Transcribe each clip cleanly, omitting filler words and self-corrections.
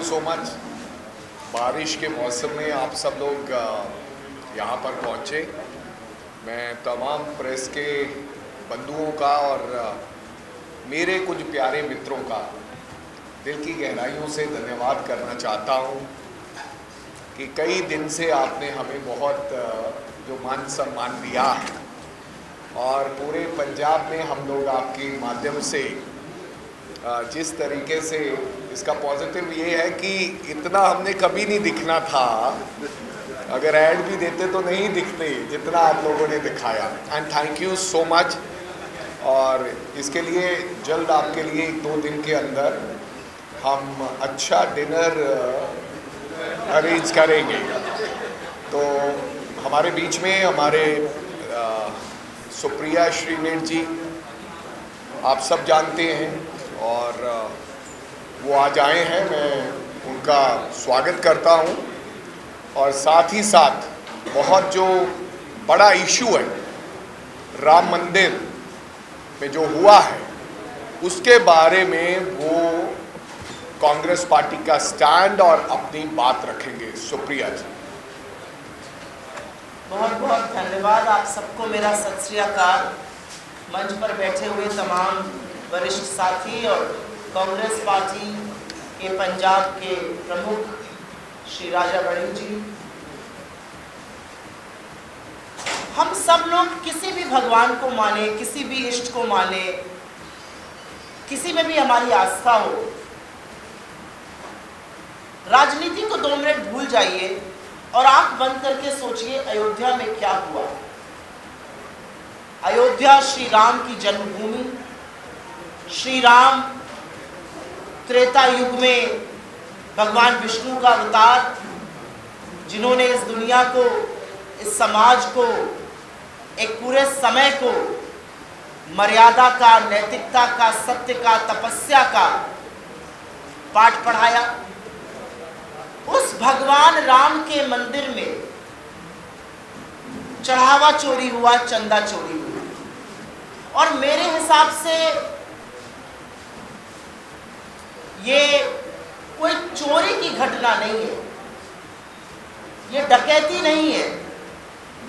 You so much. बारिश के मौसम में आप सब लोग यहाँ पर पहुँचे। मैं तमाम प्रेस के बंधुओं का और मेरे कुछ प्यारे मित्रों का दिल की गहराइयों से धन्यवाद करना चाहता हूँ कि कई दिन से आपने हमें बहुत जो मान सम्मान दिया है और पूरे पंजाब में हम लोग आपके माध्यम से जिस तरीके से इसका पॉजिटिव ये है कि इतना हमने कभी नहीं दिखना था, अगर ऐड भी देते तो नहीं दिखते जितना आप लोगों ने दिखाया। And thank you so much. और इसके लिए जल्द आपके लिए 1-2 दिन के अंदर हम अच्छा डिनर अरेंज करेंगे। तो हमारे बीच में हमारे सुप्रिया श्रीनेट जी आप सब जानते हैं और वो आज आए हैं, मैं उनका स्वागत करता हूं। और साथ ही साथ बहुत जो बड़ा इशू है राम मंदिर में जो हुआ है उसके बारे में वो कांग्रेस पार्टी का स्टैंड और अपनी बात रखेंगे। सुप्रिया जी। बहुत बहुत धन्यवाद आप सबको। मेरा सत श्री अकाल। मंच पर बैठे हुए तमाम वरिष्ठ साथी और कांग्रेस पार्टी के पंजाब के प्रमुख श्री राजा बड़ी जी, हम सब लोग किसी भी भगवान को माने, किसी भी इष्ट को माने, किसी में भी हमारी आस्था हो, राजनीति को 2 मिनट भूल जाइए और आंख बंद करके सोचिए अयोध्या में क्या हुआ। अयोध्या श्री राम की जन्मभूमि, श्री राम त्रेता युग में भगवान विष्णु का अवतार, जिन्होंने इस दुनिया को, इस समाज को, एक पूरे समय को मर्यादा का, नैतिकता का, सत्य का, तपस्या का पाठ पढ़ाया। उस भगवान राम के मंदिर में चढ़ावा चोरी हुआ, चंदा चोरी हुआ। और मेरे हिसाब से ये कोई चोरी की घटना नहीं है, ये डकैती नहीं है,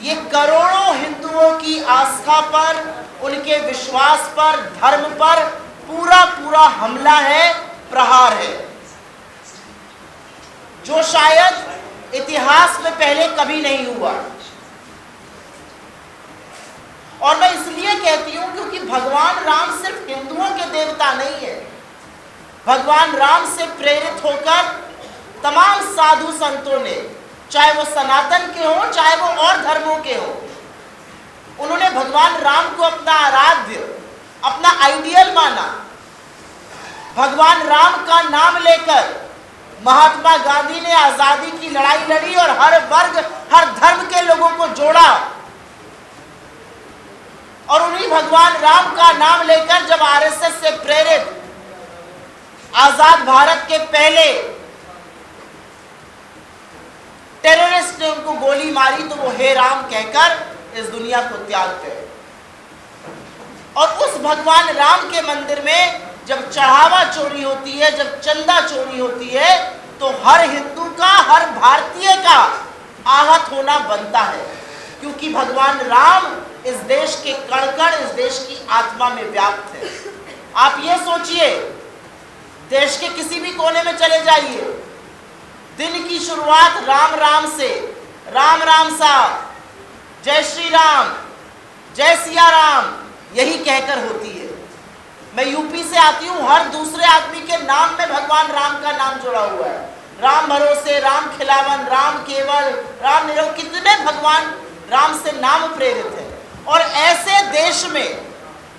ये करोड़ों हिंदुओं की आस्था पर, उनके विश्वास पर, धर्म पर पूरा पूरा हमला है, प्रहार है, जो शायद इतिहास में पहले कभी नहीं हुआ। और मैं इसलिए कहती हूं क्योंकि भगवान राम सिर्फ हिंदुओं के देवता नहीं है। भगवान राम से प्रेरित होकर तमाम साधु संतों ने, चाहे वो सनातन के हों, चाहे वो और धर्मों के हों, उन्होंने भगवान राम को अपना आराध्य, अपना आइडियल माना। भगवान राम का नाम लेकर महात्मा गांधी ने आजादी की लड़ाई लड़ी और हर वर्ग, हर धर्म के लोगों को जोड़ा। और उन्हीं भगवान राम का नाम लेकर जब आरएसएस से प्रेरित आजाद भारत के पहले टेररिस्ट ने उनको गोली मारी तो वो हे राम कहकर इस दुनिया को त्याग गए। और उस भगवान राम के मंदिर में जब चढ़ावा चोरी होती है, जब चंदा चोरी होती है, तो हर हिंदू का, हर भारतीय का आहत होना बनता है। क्योंकि भगवान राम इस देश के कण-कण, इस देश की आत्मा में व्याप्त है। आप ये सोचिए, देश के किसी भी कोने में चले जाइए, दिन की शुरुआत राम राम से, राम राम साहब, जय श्री राम, जय सिया राम, यही कहकर होती है। मैं यूपी से आती हूँ, हर दूसरे आदमी के नाम में भगवान राम का नाम जुड़ा हुआ है। राम भरोसे, राम खिलावन, राम केवल, राम निरव, कितने भगवान राम से नाम प्रेरित है। और ऐसे देश में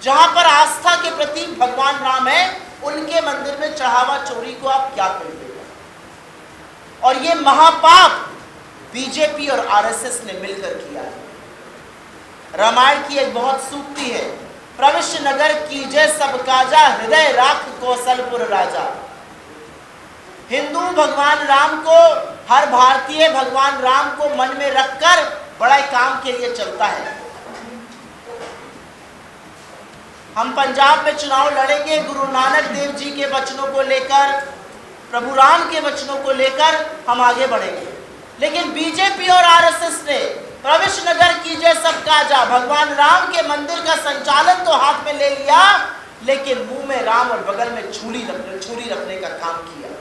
जहां पर आस्था के प्रतीक भगवान राम है, उनके मंदिर में चढ़ावा चोरी को आप क्या करेंगे? और ये महापाप बीजेपी और आरएसएस ने मिलकर किया है। रामायण की एक बहुत सूक्ति है, प्रविश्य नगर कीजे सब काजा, हृदय राख कौशलपुर राजा। हिंदू भगवान राम को, हर भारतीय भगवान राम को मन में रखकर बड़े काम के लिए चलता है। हम पंजाब में चुनाव लड़ेंगे गुरु नानक देव जी के वचनों को लेकर, प्रभु राम के वचनों को लेकर हम आगे बढ़ेंगे। लेकिन बीजेपी और आरएसएस ने प्रविश नगर कीजिए सबका जा, भगवान राम के मंदिर का संचालन तो हाथ में ले लिया, लेकिन मुंह में राम और बगल में छुरी रखने का काम किया।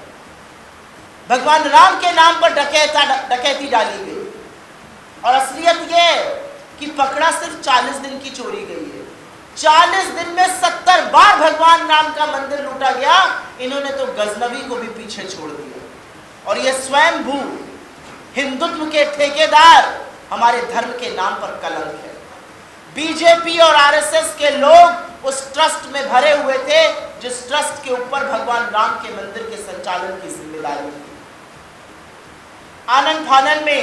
भगवान राम के नाम पर डकैती डाली गई और असलियत यह कि पकड़ा सिर्फ 40 दिन की चोरी गई है। 40 दिन में 70 बार भगवान राम का मंदिर लूटा गया। इन्होंने तो गजनवी को भी पीछे छोड़ दिया और ये स्वयंभू हिंदुत्व के ठेकेदार हमारे धर्म के नाम पर कलंक है। बीजेपी और आरएसएस के लोग उस ट्रस्ट में भरे हुए थे जिस ट्रस्ट के ऊपर भगवान राम के मंदिर के संचालन की जिम्मेदारी थी। आनंद फानन में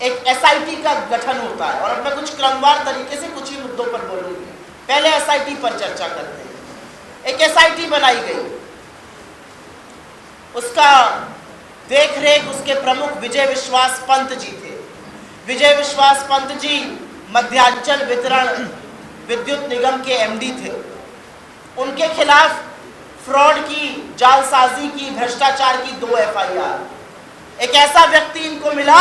एक एसआईटी का गठन होता है और अब मैं कुछ क्रमवार तरीके से कुछ ही मुद्दों पर बोलूंगी। पहले एसआईटी पर चर्चा करते हैं। एक एसआईटी बनाई गई, उसका देखरेख उसके प्रमुख विजय विश्वास पंत जी थे। विजय विश्वास पंत जी मध्यांचल वितरण विद्युत निगम के एमडी थे। उनके खिलाफ फ्रॉड की, जालसाजी की, भ्रष्टाचार की 2 एफआईआर। एक ऐसा व्यक्ति इनको मिला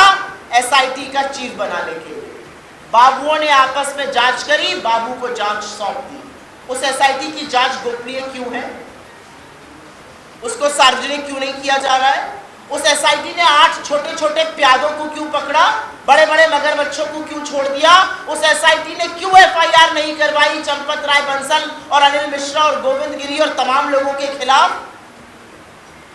एसआईटी का चीफ बनाने के लिए। बाबुओं ने आपस में जांच करी, बाबू को जांच सौंप दी। उस एसआईटी की जांच गोपनीय क्यों है? उसको सार्वजनिक क्यों नहीं किया जा रहा है? उस एसआईटी ने 8 छोटे छोटे प्यादों को क्यों पकड़ा? बड़े बड़े मगरमच्छों को क्यों छोड़ दिया? उस एसआईटी ने क्यों एफआईआर नहीं करवाई चंपत राय बंसल और अनिल मिश्रा और गोविंद गिरी और तमाम लोगों के खिलाफ?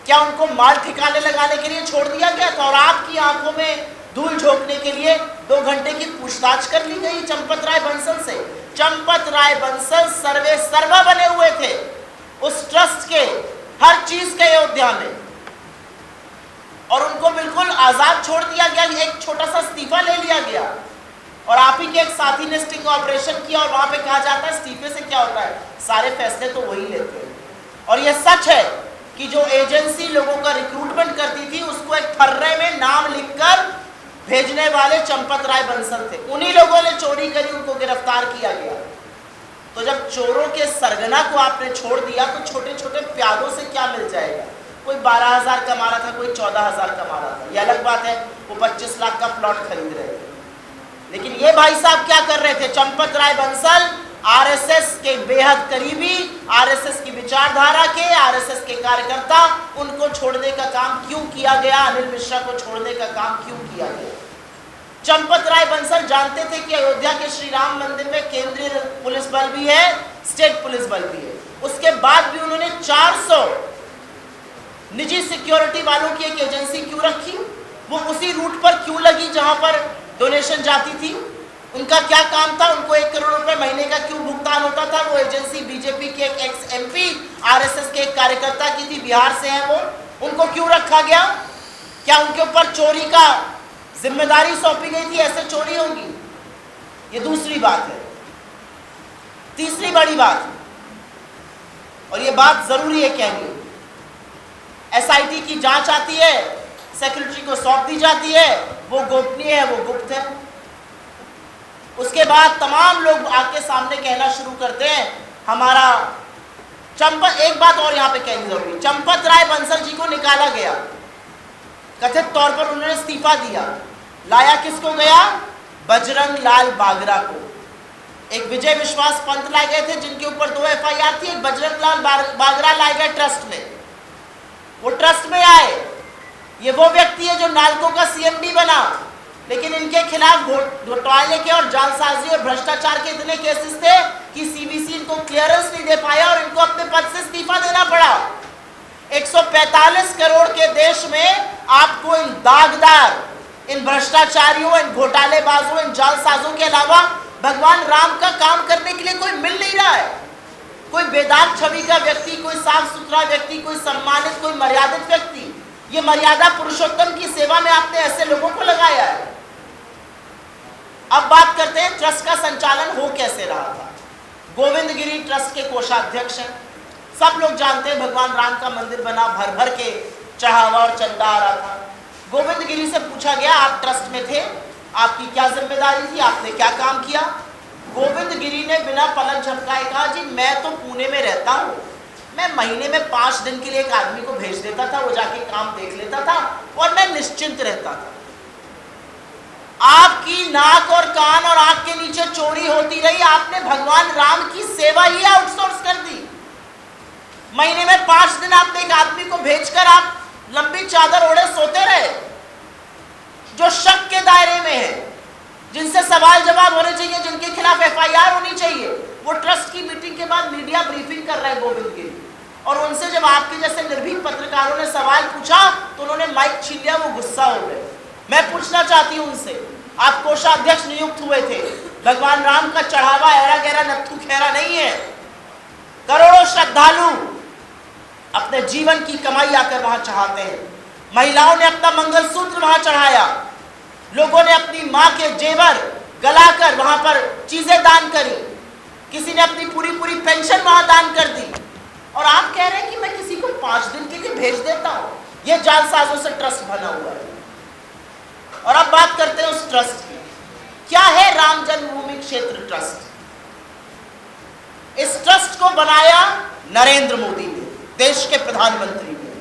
क्या उनको माल ठिकाने लगाने के लिए छोड़ दिया गया था और आपकी आंखों में धूल झोंकने के लिए 2 घंटे की पूछताछ कर ली गई चंपत राय बंसल से? चंपत राय बंसल सर्वे सर्वा बने हुए थे उस ट्रस्ट के हर चीज के अयोध्या में और उनको बिल्कुल आजाद छोड़ दिया गया। एक छोटा सा इस्तीफा ले लिया गया और आप ही के एक साथी ने स्टिंग ऑपरेशन किया और वहां पे कहा जाता है इस्तीफे से क्या होता है, सारे फैसले तो वही लेते हैं। और यह सच है कि जो एजेंसी लोगों का रिक्रूटमेंट करती थी उसको एक फर्रे में नाम लिखकर भेजने वाले चंपत राय बंसल थे। उन्हीं लोगों ने चोरी करी, उनको गिरफ्तार किया गया। तो जब चोरों के सरगना को आपने छोड़ दिया तो छोटे छोटे प्यादों से क्या मिल जाएगा? कोई 12,000 कमा रहा था, कोई 14,000 कमा रहा था, ये अलग बात है। वो 25 लाख का प्लॉट खरीद रहे थे। लेकिन ये भाई साहब क्या कर रहे थे? चंपत राय बंसल आरएसएस के बेहद करीबी, आरएसएस की विचारधारा के, आरएसएस के कार्यकर्ता, उनको छोड़ने का काम क्यों किया गया? अनिल मिश्रा को छोड़ने का काम क्यों किया गया? चंपत राय बंसल जानते थे कि अयोध्या के श्री राम मंदिर में केंद्रीय पुलिस बल भी है, स्टेट पुलिस बल भी है। उसके बाद भी उन्होंने 400 निजी सिक्योरिटी वालों की एक एजेंसी क्यों रखी? वो उसी रूट पर क्यों लगी जहां पर डोनेशन जाती थी? उनका क्या काम था? उनको 1 करोड़ रुपए महीने का क्यों भुगतान होता था? वो एजेंसी बीजेपी के एक एक्स एमपी, आरएसएस के एक कार्यकर्ता की थी, बिहार से है वो। उनको क्यों रखा गया? क्या उनके ऊपर चोरी का जिम्मेदारी सौंपी गई थी? ऐसे चोरी होगी? ये दूसरी बात है। तीसरी बड़ी बात, और ये बात जरूरी है कहनी, एसआईटी की जांच आती है, सेक्रेटरी को सौंप दी जाती है, वो गोपनीय है, वो गुप्त है। उसके बाद तमाम लोग आके सामने कहना शुरू करते हैं हमारा एक बात और यहाँ पे कहनी जरूरी, चंपत राय बंसल जी को निकाला गया, कथित तौर पर उन्होंने इस्तीफा दिया। लाया किसको गया? बजरंग लाल बागरा को। एक विजय विश्वास पंत लाए गए थे जिनके ऊपर 2 एफआईआर थी, एक बजरंग लाल बागरा लाए गए ट्रस्ट में। वो ट्रस्ट में आए, ये वो व्यक्ति है जो नालको का सीएमडी बना, लेकिन इनके खिलाफ घोटाले के और जालसाजी और भ्रष्टाचार के इतने केसेस थे कि सीबीसी इनको क्लियरेंस नहीं दे पाया और इनको अपने पद से इस्तीफा देना पड़ा। 145 करोड़ के देश में आपको इन दागदार, इन भ्रष्टाचारियों, इन घोटालेबाजों, इन जालसाजों के अलावा भगवान राम का काम करने के लिए कोई मिल नहीं रहा है। कोई बेदाग छवि का व्यक्ति, कोई साफ सुथरा व्यक्ति, कोई सम्मानित, कोई मर्यादित व्यक्ति। ये मर्यादा पुरुषोत्तम की सेवा में आपने ऐसे लोगों को लगाया है। अब बात करते हैं ट्रस्ट का संचालन हो कैसे रहा था। गोविंद गिरी ट्रस्ट के कोषाध्यक्ष हैं। सब लोग जानते हैं भगवान राम का मंदिर बना, भर भर के चढ़ावा और चंदा आ रहा था। गोविंद गिरी से पूछा गया आप ट्रस्ट में थे, आपकी क्या जिम्मेदारी थी, आपने क्या काम किया? गोविंद गिरी ने बिना पलक झपकाए कहा जी मैं तो पुणे में रहता हूँ, मैं महीने में 5 दिन के लिए एक आदमी को भेज देता था, वो जाके काम देख लेता था और मैं निश्चिंत रहता था। आपकी नाक और कान और आंख के नीचे चोरी होती रही, आपने भगवान राम की सेवा ही आउटसोर्स कर दी। महीने में 5 दिन आपने एक आदमी को भेजकर आप लंबी चादर ओढ़े सोते रहे, जो शक के दायरे में है, जिनसे सवाल जवाब होने चाहिए, जिनके खिलाफ एफआईआर होनी चाहिए। वो ट्रस्ट की मीटिंग के बाद मीडिया ब्रीफिंग कर रहे हैं गोविंद गिरी, और उनसे जब आपके जैसे निर्भीक पत्रकारों ने सवाल पूछा तो उन्होंने माइक छीन लिया, वो गुस्सा हो गए। मैं पूछना चाहती हूं उनसे, आप कोषाध्यक्ष नियुक्त हुए थे, भगवान राम का चढ़ावा ऐरा गैरा नत्थु खैरा नहीं है। करोड़ों श्रद्धालु अपने जीवन की कमाई आकर वहां चढ़ाते हैं। महिलाओं ने अपना मंगलसूत्र वहां चढ़ाया, लोगों ने अपनी मां के जेवर गलाकर वहां पर चीजें दान करी, किसी ने अपनी पूरी पेंशन वहां दान कर दी, और आप कह रहे हैं कि मैं किसी को 5 दिन के लिए भेज देता हूं। यह जालसाजों से ट्रस्ट बना हुआ है। और अब बात करते हैं उस ट्रस्ट की। क्या है राम जन्मभूमि क्षेत्र ट्रस्ट? इस ट्रस्ट को बनाया नरेंद्र मोदी ने, देश के प्रधानमंत्री ने।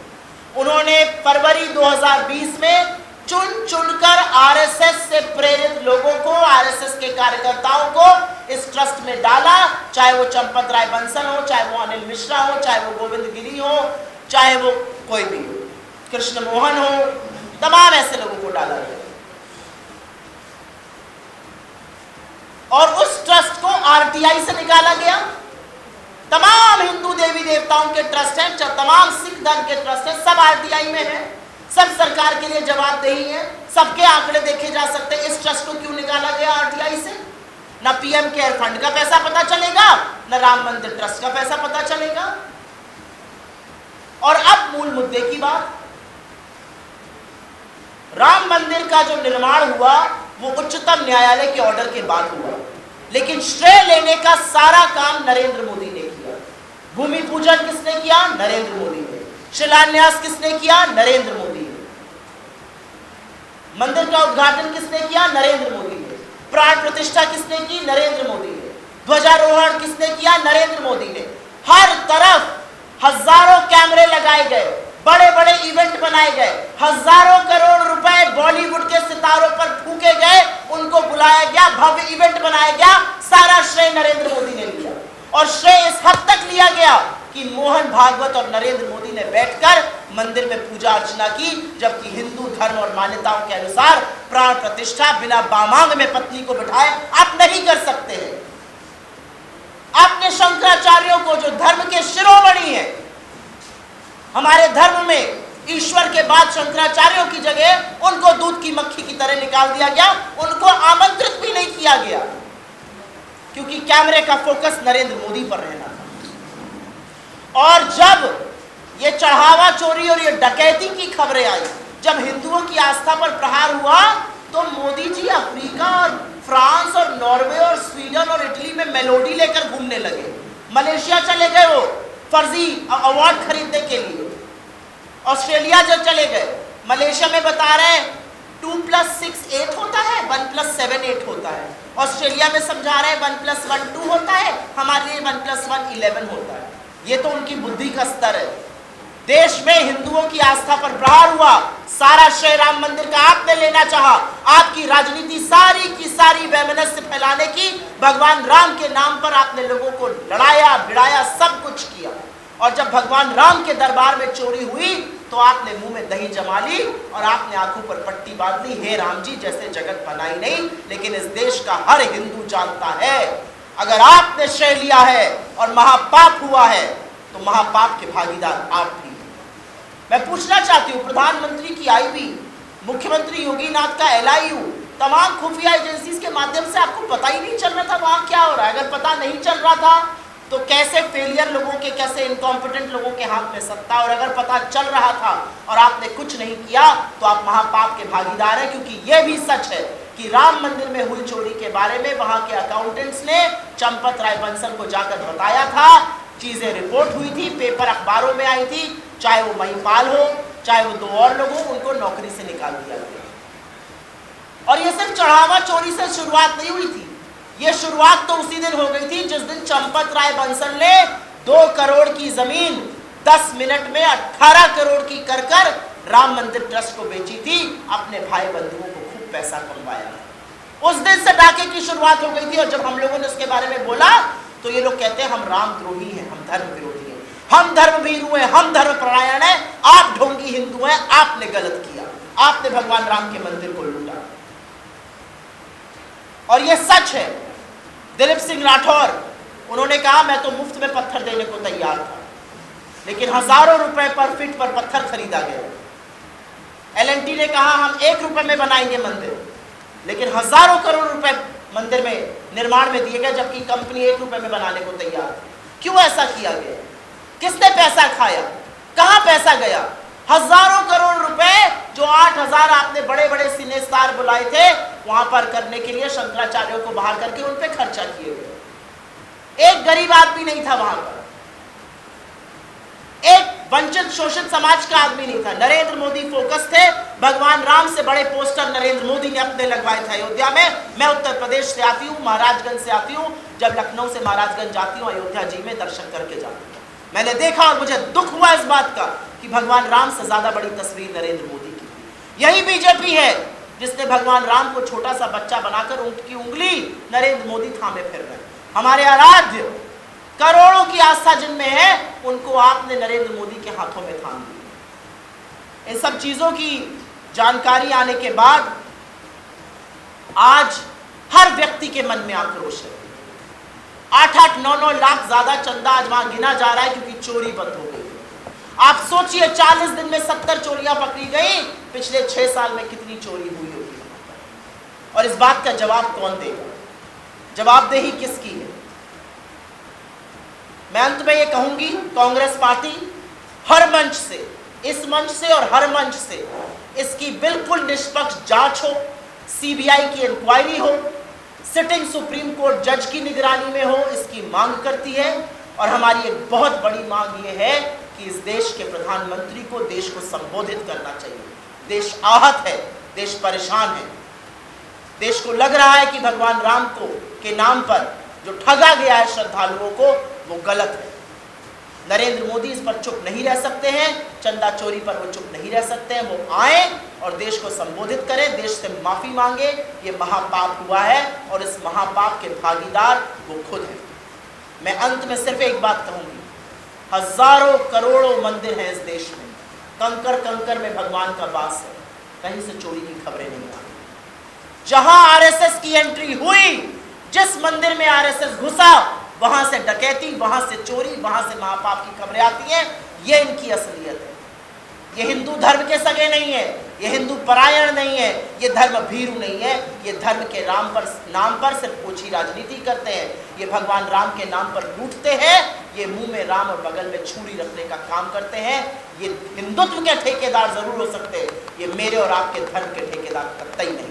उन्होंने फरवरी 2020 में चुनकर आरएसएस से प्रेरित लोगों को, आरएसएस के कार्यकर्ताओं को इस ट्रस्ट में डाला, चाहे वो चंपत राय बंसल हो, चाहे वो अनिल मिश्रा हो, चाहे वो गोविंद गिरी हो, चाहे वो कोई भी हो, कृष्ण मोहन हो, तमाम ऐसे लोगों को डाला गया। और उस ट्रस्ट को आरटीआई से निकाला गया। तमाम हिंदू देवी देवताओं के ट्रस्ट हैं, तमाम सिख धर्म के ट्रस्ट हैं, सब आरटीआई में है, सब सरकार के लिए जवाबदेही है, सबके आंकड़े देखे जा सकते हैं। इस ट्रस्ट को क्यों निकाला गया आरटीआई से? ना पीएम केयर फंड का पैसा पता चलेगा, ना राम मंदिर ट्रस्ट का पैसा पता चलेगा। और अब मूल मुद्दे की बात, राम मंदिर का जो निर्माण हुआ वो उच्चतम न्यायालय के ऑर्डर के बाद हुआ, लेकिन श्रेय लेने का सारा काम नरेंद्र मोदी ने किया। भूमि पूजन किसने किया? नरेंद्र मोदी ने। शिलान्यास किसने किया? नरेंद्र मोदी ने। मंदिर का उद्घाटन किसने किया? नरेंद्र मोदी ने। प्राण प्रतिष्ठा किसने की? नरेंद्र मोदी ने। ध्वजारोहण किसने किया? नरेंद्र मोदी ने। हर तरफ हजारों कैमरे लगाए गए, बड़े बड़े इवेंट बनाए गए, हजारों करोड़ रुपए बॉलीवुड के सितारों पर फूके गए, उनको बुलाया गया, भव्य इवेंट बनाया गया, सारा श्रेय नरेंद्र मोदी ने लिया। और श्रेय इस हद तक लिया गया कि मोहन भागवत और नरेंद्र मोदी ने बैठकर मंदिर में पूजा अर्चना की, जबकि हिंदू धर्म और मान्यताओं के अनुसार प्राण प्रतिष्ठा बिना बामांग में पत्नी को बिठाए आप नहीं कर सकते हैं। आपने शंकराचार्यों को, जो धर्म के शिरोमणि है, हमारे धर्म में ईश्वर के बाद शंकराचार्यों की जगह उनको दूध की मक्खी की तरह निकाल दिया गया, उनको आमंत्रित भी नहीं किया गया, क्योंकि कैमरे का फोकस नरेंद्र मोदी पर रहना था। और जब ये चढ़ावा चोरी और ये डकैती की खबरें आई, जब हिंदुओं की आस्था पर प्रहार हुआ, तो मोदी जी अफ्रीका और फ्रांस और नॉर्वे और स्वीडन और इटली में मेलोडी लेकर घूमने लगे। मलेशिया चले गए वो फर्जी अवार्ड खरीदने के लिए। ऑस्ट्रेलिया जब चले गए, मलेशिया में बता रहे हैं 2+6 8 होता है, 1+7 8 होता है। ऑस्ट्रेलिया में समझा रहे हैं 1+1 2 होता है, हमारे लिए 1+1 11 होता है। ये तो उनकी बुद्धि का स्तर है। देश में हिंदुओं की आस्था पर प्रहार हुआ, सारा श्रेय राम मंदिर का आपने लेना चाहा। आपकी राजनीति सारी की सारी वैमनस्य फैलाने की, भगवान राम के नाम पर आपने लोगों को लड़ाया भिड़ाया, सब कुछ किया। और जब भगवान राम के दरबार में चोरी हुई तो आपने मुंह में दही जमा ली और आपने आंखों पर पट्टी बांध ली। हे राम जी जैसे जगत बनाई नहीं, लेकिन इस देश का हर हिंदू जानता है, अगर आपने श्रेय लिया है और महापाप हुआ है तो महापाप के भागीदार आप भी। मैं पूछना चाहती हूँ, प्रधानमंत्री की आईबी, मुख्यमंत्री योगी नाथ का एलआईयू, तमाम खुफिया एजेंसीज के माध्यम से आपको पता ही नहीं चल रहा था वहां क्या हो रहा है? अगर पता नहीं चल रहा था तो कैसे फेलियर लोगों के, कैसे इनकॉम्पिटेंट लोगों के हाथ में सत्ता? और अगर पता चल रहा था और आपने कुछ नहीं किया तो आप महापाप के भागीदार हैं। क्योंकि यह भी सच है कि राम मंदिर में हुई चोरी के बारे में वहां के अकाउंटेंट्स ने चंपत राय बंसल को जाकर बताया था, चीजें रिपोर्ट हुई थी, पेपर अखबारों में आई थी, चाहे वो महिपाल हो चाहे वो 2 और लोग हो, उनको नौकरी से निकाल दिया गया। और ये सिर्फ चढ़ावा चोरी से शुरुआत नहीं हुई थी, ये शुरुआत तो उसी दिन हो गई थी जिस दिन चंपत राय बंसल ने 2 करोड़ की जमीन 10 मिनट में 18 करोड़ की कर राम मंदिर ट्रस्ट को बेची थी, अपने भाई बंधुओं को खूब पैसा कमवाया। उस दिन से डाके की शुरुआत हो गई थी, और जब हम लोगों ने उसके बारे में बोला तो ये लोग कहते हैं हम रामद्रोही हैं, हम धर्म विरोधी हैं, हम धर्मवीरू हैं, हम धर्म परायण हैं, आप ढोंगी हिंदू हैं, आपने गलत किया, आपने भगवान राम के मंदिर को लूटा। और ये सच है। दिलीप सिंह राठौर, उन्होंने कहा मैं तो मुफ्त में पत्थर देने को तैयार था, लेकिन हजारों रुपए पर फीट पर पत्थर खरीदा गया। एलएनटी ने कहा हम 1 रुपए में बनाएंगे मंदिर, लेकिन हजारों करोड़ रुपए मंदिर में निर्माण में दिए गए, जबकि कंपनी 1 रुपए में बनाने को तैयार थी। क्यों ऐसा किया गया? किसने पैसा खाया? कहां पैसा गया? हजारों करोड़ रुपए जो 8000 आपने बड़े बड़े सिने स्टार बुलाए थे वहां पर करने के लिए, शंकराचार्यों को बाहर करके उन पे खर्चा किए गए। एक गरीब आदमी नहीं था वहां पर, एक वंचित शोषित समाज का आदमी नहीं था। नरेंद्र मोदी फोकस थे, भगवान राम से बड़े पोस्टर नरेंद्र मोदी ने अपने लगवाए थे अयोध्या में। मैं उत्तर प्रदेश से आती हूँ, महाराजगंज से आती हूँ, जब लखनऊ से महाराजगंज जाती हूँ, अयोध्या जी में दर्शन करके जाती हूँ, मैंने देखा और मुझे दुख हुआ इस बात का कि भगवान राम से ज्यादा बड़ी तस्वीर नरेंद्र मोदी की। यही बीजेपी है जिसने भगवान राम को छोटा सा बच्चा बनाकर उनकी उंगली नरेंद्र मोदी थामे फिर रहे। हमारे आराध्य करोड़ों की आस्था जिनमें है, उनको आपने नरेंद्र मोदी के हाथों में थाम दिया। इन सब चीजों की जानकारी आने के बाद आज हर व्यक्ति के मन में आक्रोश है। 8-8, 9-9 लाख ज्यादा चंदा आज वहां गिना जा रहा है क्योंकि चोरी बंद हो गई। आप सोचिए 40 दिन में 70 चोरियां पकड़ी गई, पिछले 6 साल में कितनी चोरी हुई होगी। और इस बात का जवाब कौन देगा? जवाबदेही किसकी है? मैं अंत में ये कहूंगी, कांग्रेस पार्टी हर मंच से, इस मंच से और हर मंच से इसकी बिल्कुल निष्पक्ष जांच हो, सीबीआई की इंक्वायरी हो, सिटिंग सुप्रीम कोर्ट जज की निगरानी में हो, इसकी मांग करती है। और हमारी एक बहुत बड़ी मांग ये है कि इस देश के प्रधानमंत्री को देश को संबोधित करना चाहिए। देश आहत है, देश परेशान है, देश को लग रहा है कि भगवान राम को के नाम पर जो ठगा गया है श्रद्धालुओं को, वो गलत है। नरेंद्र मोदी इस पर चुप नहीं रह सकते हैं, चंदा चोरी पर वो चुप नहीं रह सकते हैं। वो आए और देश को संबोधित करें, देश से माफी मांगे। ये महापाप हुआ है और इस महापाप के भागीदार वो खुद हैं। मैं अंत में सिर्फ एक बात कहूंगी, हजारों करोड़ों मंदिर हैं इस देश में, कंकर कंकर में भगवान का वास है, कहीं से चोरी की खबरें नहीं आ रही। जहां आरएसएस की एंट्री हुई, जिस मंदिर में आरएसएस घुसा, वहां से डकैती, वहां से चोरी, वहां से महापाप की खबरें आती हैं। ये इनकी असलियत है। ये हिंदू धर्म के सगे नहीं है, ये हिंदू परायण नहीं है, ये धर्म भीरू नहीं है। ये धर्म के नाम पर सिर्फ ओछी राजनीति करते हैं। ये भगवान राम के नाम पर लूटते हैं। ये मुंह में राम और बगल में छुरी रखने का काम करते हैं। ये हिंदुत्व के ठेकेदार जरूर हो सकते हैं, ये मेरे और आपके धर्म के ठेकेदार कतई नहीं।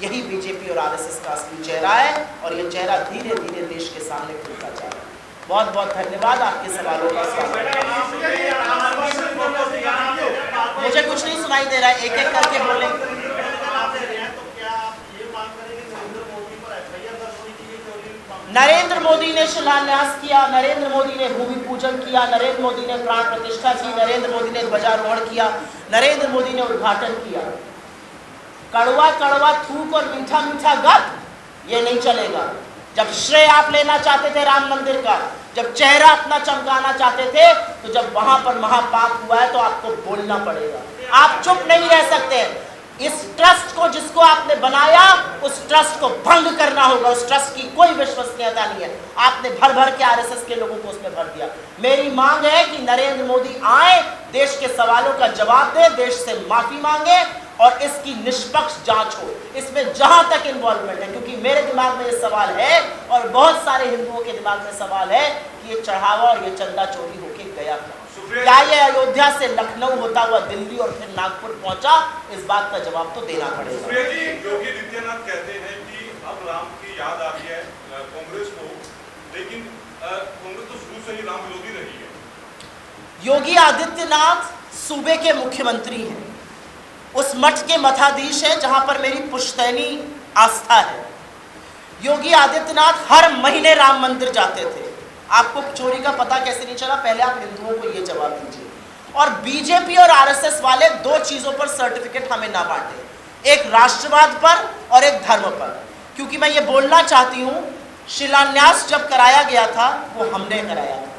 यही बीजेपी और आरएसएस का असली चेहरा है और ये चेहरा धीरे धीरे देश के सामने खुलता जा रहा है। बहुत बहुत धन्यवाद। आपके सवालों का स्वागत है। मुझे कुछ नहीं सुनाई दे रहा है, एक एक करके बोले। नरेंद्र मोदी ने शिलान्यास किया, नरेंद्र मोदी ने भूमि पूजन किया, नरेंद्र मोदी ने प्राण प्रतिष्ठा की, नरेंद्र मोदी ने ध्वजारोहण किया, नरेंद्र मोदी ने उद्घाटन किया। कड़वा कड़वा थूक और मीठा मीठा गप, ये नहीं चलेगा। जब श्रेय आप लेना चाहते थे राम मंदिर का, जब चेहरा अपना चमकाना चाहते थे, तो जब वहां पर महापाप हुआ है तो आपको बोलना पड़ेगा। आप चुप नहीं रह सकते। इस ट्रस्ट को जिसको आपने बनाया, उस ट्रस्ट को भंग करना होगा। उस ट्रस्ट की कोई विश्वसनीयता नहीं है। आपने भर भर के आरएसएस के लोगों को उसमें भर दिया। मेरी मांग है कि नरेंद्र मोदी आए, देश के सवालों का जवाब दे, देश से माफी मांगे और इसकी निष्पक्ष जांच हो। इसमें जहां तक इन्वॉल्वमेंट है, क्योंकि मेरे दिमाग में ये सवाल है और बहुत सारे हिंदुओं के दिमाग में सवाल है कि ये चढ़ावा और ये चंदा चोरी होके गया क्या ये अयोध्या से लखनऊ होता हुआ दिल्ली और फिर नागपुर पहुंचा? इस बात का जवाब तो देना पड़ेगा। योगी आदित्यनाथ कहते हैं कि अब राम की याद आ रही है कांग्रेस को, लेकिन कांग्रेस तो शुरू से ही राम विरोधी रही है। योगी आदित्यनाथ सूबे के मुख्यमंत्री हैं, उस मठ के मठाधीश हैं जहां पर मेरी पुश्तैनी आस्था है। योगी आदित्यनाथ हर महीने राम मंदिर जाते थे। आपको चोरी का पता कैसे नहीं चला? पहले आप हिंदुओं को ये जवाब दीजिए। और बीजेपी और आरएसएस वाले दो चीजों पर सर्टिफिकेट हमें ना बांटे, एक राष्ट्रवाद पर और एक धर्म पर। क्योंकि मैं ये बोलना चाहती हूं, शिलान्यास जब कराया गया था वो हमने कराया था,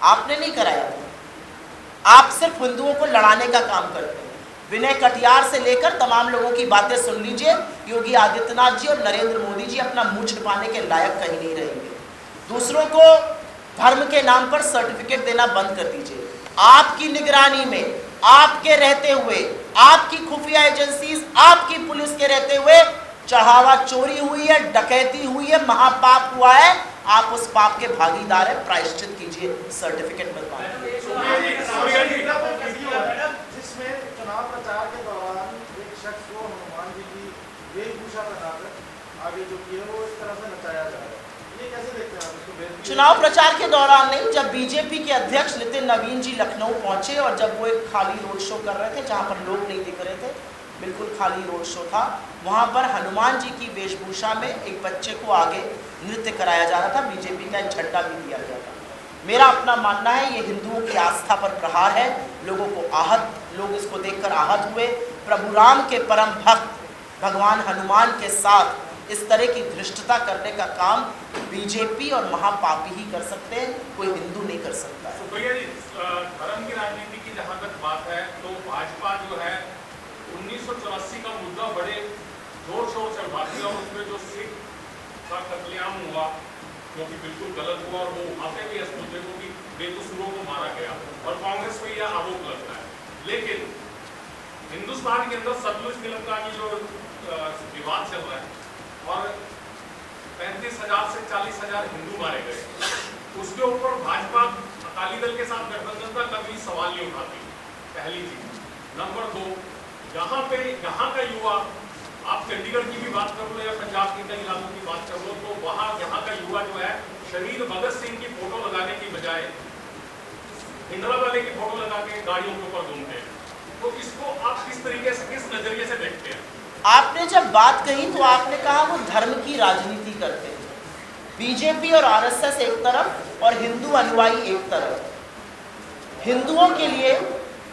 आपने नहीं कराया था। आप सिर्फ हिंदुओं को लड़ाने का काम करते हैं। विनय कटियार से लेकर तमाम लोगों की बातें सुन लीजिए, योगी आदित्यनाथ जी और नरेंद्र मोदी जी अपना मुंह छिपाने के लायक कहीं नहीं रहेंगे। दूसरों को धर्म के नाम पर सर्टिफिकेट देना बंद कर दीजिए। आपकी निगरानी में, आपके रहते हुए, आपकी खुफिया एजेंसीज, आपकी पुलिस के रहते हुए चढ़ावा चोरी हुई है, डकैती हुई है, महापाप हुआ है। आप उस पाप के भागीदार हैं, प्रायश्चित कीजिए, सर्टिफिकेट मत मांगिए। जिसमें चुनाव प्रचार के दौरान एक शख्स को हनुमान जी की वेशभूषा बनाकर आगे जो किया वो इस तरह से नचाया जा रहा है, ये कैसे देखते हैं आप इसको? चुनाव प्रचार के दौरान नहीं, जब बीजेपी के अध्यक्ष नितिन नवीन जी लखनऊ पहुंचे और जब वो एक खाली रोड शो कर रहे थे जहां पर लोग नहीं दिख रहे थे, बिल्कुल खाली रोड शो था, वहां पर हनुमान जी की वेशभूषा में एक बच्चे को आगे नृत्य कराया जा रहा था, बीजेपी का एक झंडा भी दिया गया था। मेरा अपना मानना है ये हिंदुओं की आस्था पर प्रहार है। लोगों को लोग इसको देखकर आहत हुए। प्रभु राम के परम भक्त भगवान हनुमान के साथ इस तरह की धृष्टता करने का काम बीजेपी और महापापी ही कर सकते हैं, कोई हिंदू नहीं कर सकता है। सुप्रिया जी, धर्म की राजनीति की जहाँ तक बात है तो भाजपा जो है 1984 का मुद्दा बड़े जोर शोर से उठाती है और उसमें जो सिख का कत्लेआम हुआ जो कि बिल्कुल गलत हुआ और वो उठाते भी इस मुद्दे को कि बेकसूरों को मारा गया और कांग्रेस पे यह आरोप लगता है। लेकिन हिंदुस्तान के अंदर सतलुज फिल्म का जो विवाद चल रहा है और 35,000 से 40,000 हिंदू मारे गए, उसके ऊपर भाजपा अकाली दल के साथ गठबंधन का कभी सवाल नहीं उठाती, पहली चीज। नंबर 2, यहाँ का युवा, आप चंडीगढ़ की भी बात कर लो या पंजाब के कई इलाकों की बात कर लो, तो वहाँ यहाँ का युवा जो है शहीद भगत सिंह की फोटो लगाने की बजाय इंदिरा वाले की फोटो लगा के गाड़ियों के ऊपर घूमते हैं। तो इसको आप किस तरीके से, किस नजरिए से देखते हैं? आपने जब बात कही तो आपने कहा वो धर्म की राजनीति करते हैं। बीजेपी और आरएसएस एक तरफ और हिंदू अनुयायी एक तरफ। हिंदुओं के लिए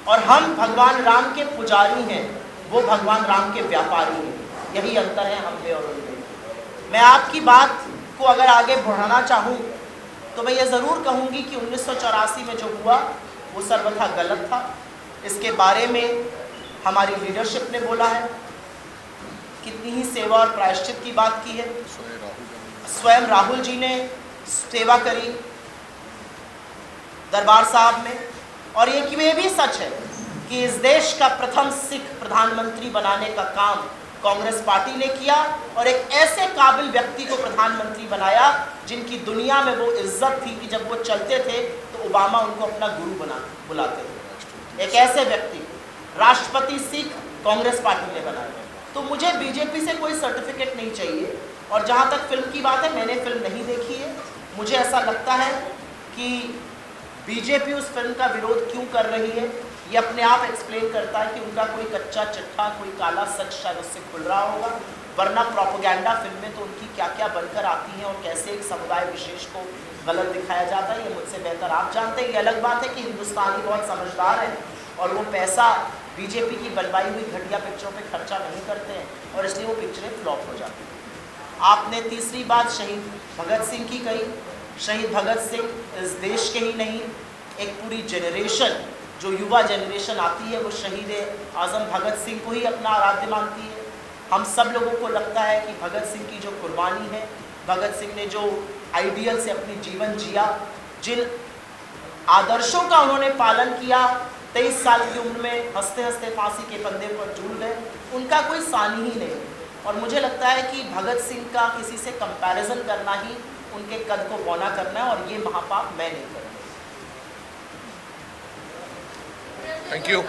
और हम भगवान राम के पुजारी हैं, वो भगवान राम के व्यापारी हैं। यही अंतर है हम में और उनमें। मैं आपकी बात को अगर आगे बढ़ाना चाहूँ तो मैं ये ज़रूर कहूँगी कि 1984 में जो हुआ वो सर्वथा गलत था। इसके बारे में हमारी लीडरशिप ने बोला है, कितनी ही सेवा और प्रायश्चित की बात की है। स्वयं राहुल जी ने सेवा करी दरबार साहब में, और ये भी सच है कि इस देश का प्रथम सिख प्रधानमंत्री बनाने का काम कांग्रेस पार्टी ने किया और एक ऐसे काबिल व्यक्ति को प्रधानमंत्री बनाया जिनकी दुनिया में वो इज्जत थी कि जब वो चलते थे तो ओबामा उनको अपना गुरु बुलाते थे। एक ऐसे व्यक्ति राष्ट्रपति सिख कांग्रेस पार्टी ने बनाया। तो मुझे बीजेपी से कोई सर्टिफिकेट नहीं चाहिए। और जहाँ तक फिल्म की बात है, मैंने फिल्म नहीं देखी है। मुझे ऐसा लगता है कि बीजेपी उस फिल्म का विरोध क्यों कर रही है, ये अपने आप एक्सप्लेन करता है कि उनका कोई कच्चा चिट्ठा, कोई काला सच शायद उससे खुल रहा होगा। वरना प्रोपेगेंडा फिल्में तो उनकी क्या क्या बनकर आती हैं और कैसे एक समुदाय विशेष को गलत दिखाया जाता है, ये मुझसे बेहतर आप जानते हैं। ये अलग बात है कि हिंदुस्तानी बहुत समझदार है और वो पैसा बीजेपी की बनवाई हुई घटिया पिक्चरों पे खर्चा नहीं करते हैं और इसलिए वो पिक्चरें फ्लॉप हो जाती हैं। आपने तीसरी बात शहीद भगत सिंह की कही। शहीद भगत सिंह इस देश के ही नहीं, एक पूरी जनरेशन, जो युवा जनरेशन आती है वो शहीद आज़म भगत सिंह को ही अपना आराध्य मानती है। हम सब लोगों को लगता है कि भगत सिंह की जो कुर्बानी है, भगत सिंह ने जो आइडियल से अपनी जीवन जिया, जिन आदर्शों का उन्होंने पालन किया, 23 साल की उम्र में हंसते हंसते फांसी के फंदे पर झूल गए, उनका कोई सानी ही नहीं। और मुझे लगता है कि भगत सिंह का किसी से कंपैरिजन करना ही उनके कद को बौना करना है और ये महापाप मैं नहीं करूँगा। Thank you.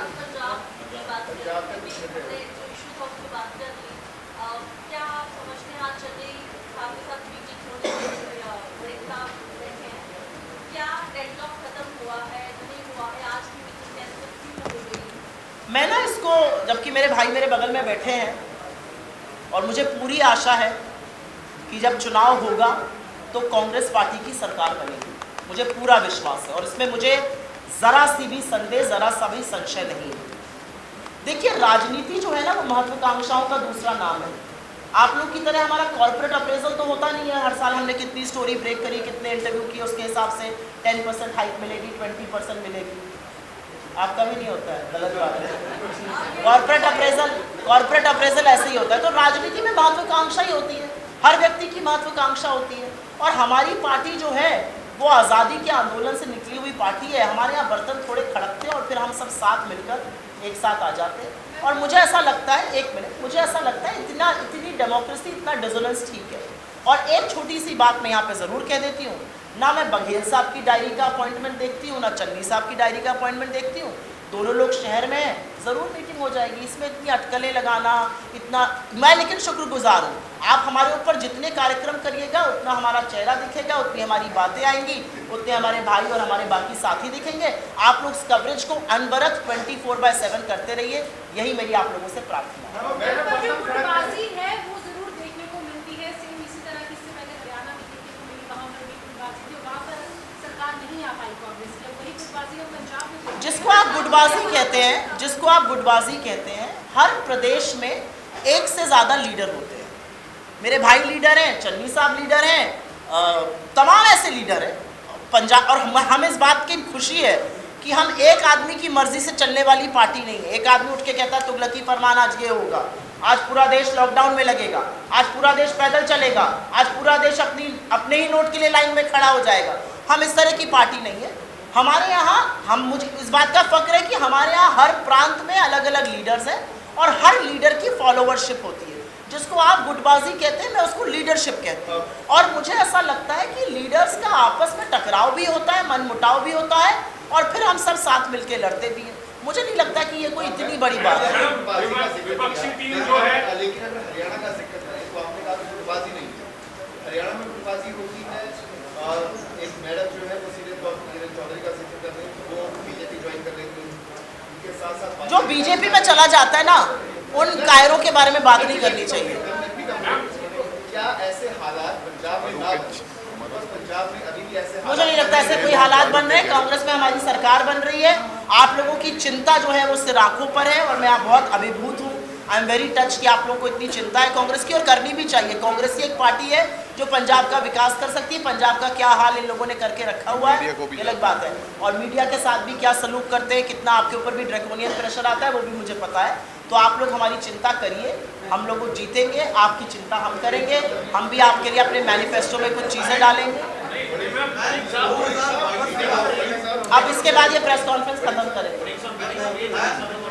मैं ना इसको, जबकि मेरे भाई मेरे बगल में बैठे हैं और मुझे पूरी आशा है कि जब चुनाव होगा तो कांग्रेस पार्टी की सरकार बनेगी। मुझे पूरा विश्वास है और इसमें मुझे ज़रा सी भी संदेह, ज़रा सा भी संशय नहीं है। देखिए, राजनीति जो है ना, वो महत्वाकांक्षाओं का दूसरा नाम है। आप लोग की तरह हमारा कॉर्पोरेट अप्रेजल तो होता नहीं है। हर साल हमने कितनी स्टोरी ब्रेक करी, कितने इंटरव्यू किए, उसके हिसाब से 10% हाइक मिलेगी, 20% मिलेगी। आपका भी नहीं होता है, गलत बात है। कॉर्पोरेट अप्रेजल ऐसे ही होता है। तो राजनीति में महत्वाकांक्षा ही होती है, हर व्यक्ति की महत्वाकांक्षा होती है। और हमारी पार्टी जो है वो आज़ादी के आंदोलन से निकली हुई पार्टी है। हमारे यहाँ बर्तन थोड़े खड़कते हैं और फिर हम सब साथ मिलकर एक साथ आ जाते हैं। और मुझे ऐसा लगता है, एक मिनट, मुझे ऐसा लगता है इतनी डेमोक्रेसी, इतना डिसोनेंस ठीक है। और एक छोटी सी बात मैं यहाँ पे ज़रूर कह देती हूँ, ना मैं बघेल साहब की डायरी का अपॉइंटमेंट देखती हूँ, ना चन्नी साहब की डायरी का अपॉइंटमेंट देखती हूँ। दोनों लोग शहर में हैं, ज़रूर मीटिंग हो जाएगी। इसमें इतनी अटकलें लगाना, इतना, मैं लेकिन शुक्रगुजार हूँ। आप हमारे ऊपर जितने कार्यक्रम करिएगा उतना हमारा चेहरा दिखेगा, उतनी हमारी बातें आएंगी, उतने हमारे भाई और हमारे बाकी साथी दिखेंगे। आप लोग इस कवरेज को अनवरत 24/7 करते रहिए, यही मेरी आप लोगों से प्रार्थना है। गुटबाजी है वो जरूर देखने को मिलती है। सेम इसी तरह की इससे पहले हरियाणा में देखने को मिली, वहाँ पर भी गुटबाजी थी, वहाँ पर सरकार नहीं आ पाई कांग्रेस की। वही गुटबाजी हम पंजाब में, जिसको आप गुटबाजी कहते हैं, जिसको आप गुटबाजी कहते हैं, हर प्रदेश में एक से ज़्यादा लीडर होते हैं। मेरे भाई लीडर हैं, चन्नी साहब लीडर हैं, तमाम ऐसे लीडर हैं पंजाब। और हम इस बात की खुशी है कि हम एक आदमी की मर्जी से चलने वाली पार्टी नहीं है। एक आदमी उठ के कहता है तुगलकी फरमान आज ये होगा, आज पूरा देश लॉकडाउन में लगेगा, आज पूरा देश पैदल चलेगा, आज पूरा देश अपने ही नोट के लिए लाइन में खड़ा हो जाएगा। हम इस तरह की पार्टी नहीं है। हमारे यहाँ मुझे इस बात का फक्र है कि हमारे यहाँ हर प्रांत में अलग अलग लीडर्स हैं और हर लीडर की फॉलोवरशिप होती है। जिसको आप गुटबाजी कहते हैं, मैं उसको लीडरशिप कहती हूँ। और मुझे ऐसा लगता है कि लीडर्स का आपस में टकराव भी होता है, मनमुटाव भी होता है और फिर हम सब साथ मिलकर लड़ते भी हैं। मुझे नहीं लगता कि ये कोई इतनी बड़ी बात है। विपक्षी टीम जो है, लेकिन अगर हरियाणा का जिक्र करें तो आपने कहा गुटबाजी नहीं है। हरियाणा में गुटबाजी होती है और एक मैडम जो है वो सीधे तौर पर किरण चौधरी का जिक्र कर रही है, वो बीजेपी ज्वाइन कर रही थी। उनके साथ साथ जो बीजेपी में चला जाता है ना, उन कायरों के बारे में बात नहीं करनी चाहिए। क्या ऐसे हालात पंजाब में ना पंजाब में अभी भी ऐसे मुझे नहीं लगता ऐसे कोई हालात बन रहे हैं। कांग्रेस में हमारी सरकार बन रही है। आप लोगों की चिंता जो है वो सिर आंखों पर है और मैं बहुत अभिभूत हूँ। आई एम वेरी टच कि आप लोगों को इतनी चिंता है कांग्रेस की, और करनी भी चाहिए। कांग्रेस ही एक पार्टी है जो पंजाब का विकास कर सकती है। पंजाब का क्या हाल इन लोगों ने करके रखा हुआ है, ये अलग बात है। और मीडिया के साथ भी क्या सलूक करते हैं, कितना आपके ऊपर भी ड्रैकोनियन प्रेशर आता है, वो भी मुझे पता है। तो आप लोग हमारी चिंता करिए, हम लोग जीतेंगे, आपकी चिंता हम करेंगे। हम भी आपके लिए अपने मैनिफेस्टो में कुछ चीज़ें डालेंगे। अब इसके बाद ये प्रेस कॉन्फ्रेंस खत्म करेंगे।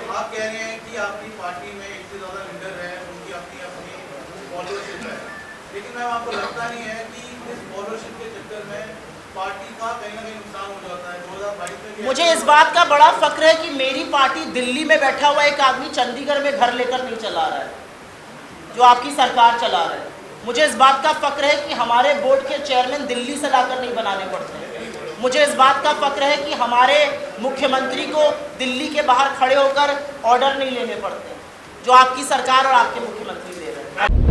आप कह रहे हैं कि आपकी पार्टी में एक से ज़्यादा लीडर है, उनकी अपनी फॉलोअरशिप है, लेकिन मैम आपको लगता नहीं है कि इस फॉलोअरशिप के चक्कर में पार्टी का कहीं ना कहीं नुकसान हो जाता है? 2022 में मुझे इस बात का बड़ा फक्र है कि मेरी पार्टी दिल्ली में बैठा हुआ एक आदमी चंडीगढ़ में घर लेकर नहीं चला रहा है, जो आपकी सरकार चला रहा है। मुझे इस बात का फक्र है कि हमारे बोर्ड के चेयरमैन दिल्ली से लाकर नहीं बनाने पड़ते हैं। मुझे इस बात का फक्र है कि हमारे मुख्यमंत्री को दिल्ली के बाहर खड़े होकर ऑर्डर नहीं लेने पड़ते, जो आपकी सरकार और आपके मुख्यमंत्री दे रहे हैं।